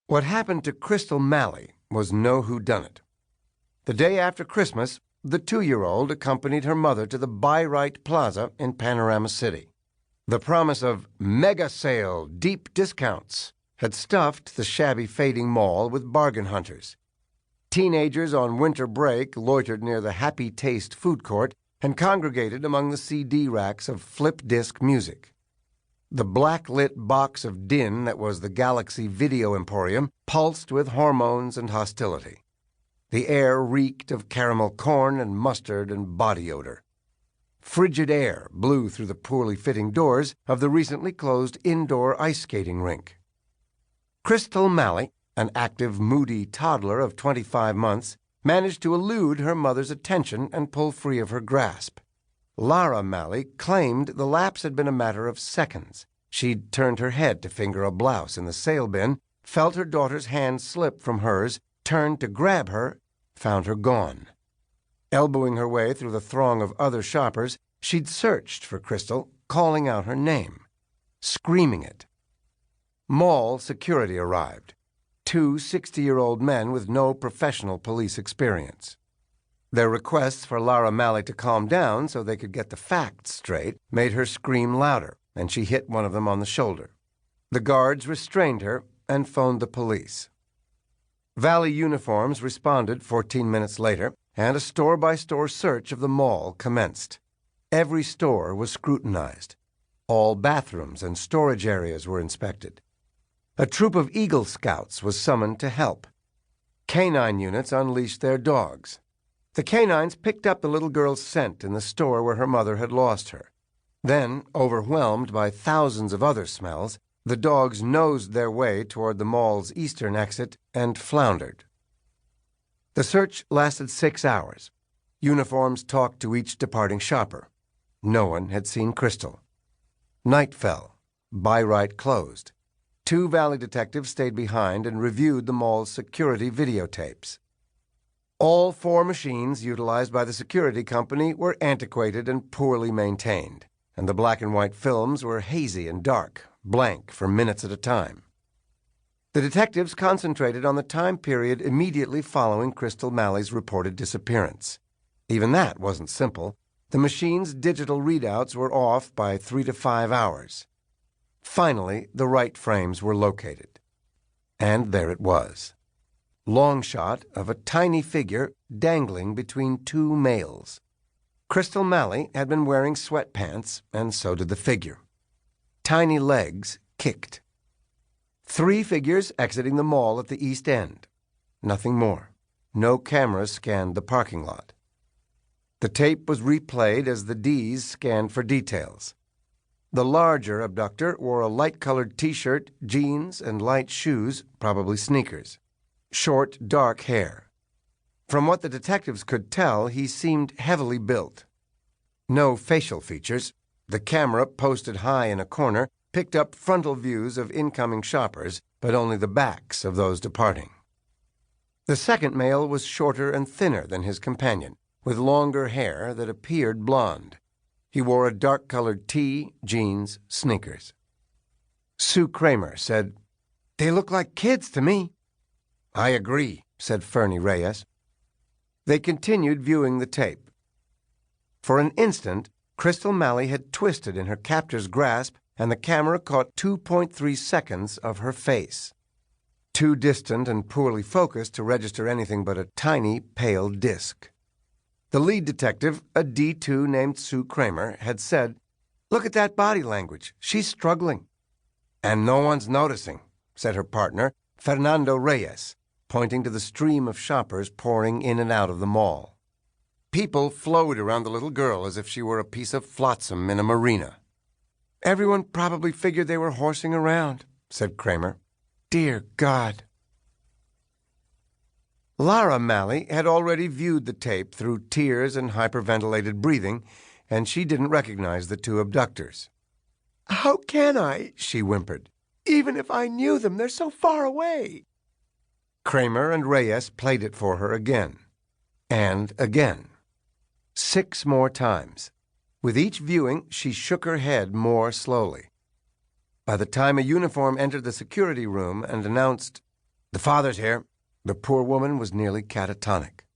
What happened to Crystal Malley was no whodunit. The day after Christmas, the 2-year-old accompanied her mother to the Buy-Right Plaza in Panorama City. The promise of mega sale, deep discounts had stuffed the shabby fading mall with bargain hunters. Teenagers on winter break loitered near the Happy Taste food court and congregated among the CD racks of flip-disc music. The black-lit box of din that was the Galaxy Video Emporium pulsed with hormones and hostility. The air reeked of caramel corn and mustard and body odor. Frigid air blew through the poorly fitting doors of the recently closed indoor ice skating rink. Crystal Malley, an active, moody toddler of 25 months, managed to elude her mother's attention and pull free of her grasp. Lara Malley claimed the lapse had been a matter of seconds. She'd turned her head to finger a blouse in the sale bin, felt her daughter's hand slip from hers, turned to grab her, found her gone. Elbowing her way through the throng of other shoppers, she'd searched for Crystal, calling out her name, screaming it. Mall security arrived. 2 60-year-old men with no professional police experience. Their requests for Lara Malley to calm down so they could get the facts straight made her scream louder, and she hit one of them on the shoulder. The guards restrained her and phoned the police. Valley uniforms responded 14 minutes later, and a store-by-store search of the mall commenced. Every store was scrutinized. All bathrooms and storage areas were inspected. A troop of Eagle Scouts was summoned to help. Canine units unleashed their dogs. The canines picked up the little girl's scent in the store where her mother had lost her. Then, overwhelmed by thousands of other smells, the dogs nosed their way toward the mall's eastern exit and floundered. The search lasted 6 hours. Uniforms talked to each departing shopper. No one had seen Crystal. Night fell. Buy-Right closed. 2 Valley detectives stayed behind and reviewed the mall's security videotapes. All 4 machines utilized by the security company were antiquated and poorly maintained, and the black and white films were hazy and dark, blank for minutes at a time. The detectives concentrated on the time period immediately following Crystal Malley's reported disappearance. Even that wasn't simple. The machine's digital readouts were off by 3 to 5 hours. Finally, the right frames were located. And there it was. Long shot of a tiny figure dangling between 2 males. Crystal Malley had been wearing sweatpants, and so did the figure. Tiny legs kicked. 3 figures exiting the mall at the east end. Nothing more. No cameras scanned the parking lot. The tape was replayed as the Ds scanned for details. The larger abductor wore a light-colored T-shirt, jeans, and light shoes, probably sneakers. Short, dark hair. From what the detectives could tell, he seemed heavily built. No facial features. The camera, posted high in a corner, picked up frontal views of incoming shoppers, but only the backs of those departing. The second male was shorter and thinner than his companion, with longer hair that appeared blonde. He wore a dark-colored tee, jeans, sneakers. Sue Kramer said, "They look like kids to me." "I agree," said Fernie Reyes. They continued viewing the tape. For an instant, Crystal Malley had twisted in her captor's grasp, and the camera caught 2.3 seconds of her face. Too distant and poorly focused to register anything but a tiny, pale disk. The lead detective, a D2 named Sue Kramer, had said, "Look at that body language. She's struggling." "And no one's noticing," said her partner, Fernando Reyes, pointing to the stream of shoppers pouring in and out of the mall. People flowed around the little girl as if she were a piece of flotsam in a marina. "Everyone probably figured they were horsing around," said Kramer. "Dear God." Lara Malley had already viewed the tape through tears and hyperventilated breathing, and she didn't recognize the 2 abductors. "How can I?" she whimpered. "Even if I knew them, they're so far away." Kramer and Reyes played it for her again. And again. 6 more times. With each viewing, she shook her head more slowly. By the time a uniform entered the security room and announced, "The father's here." The poor woman was nearly catatonic.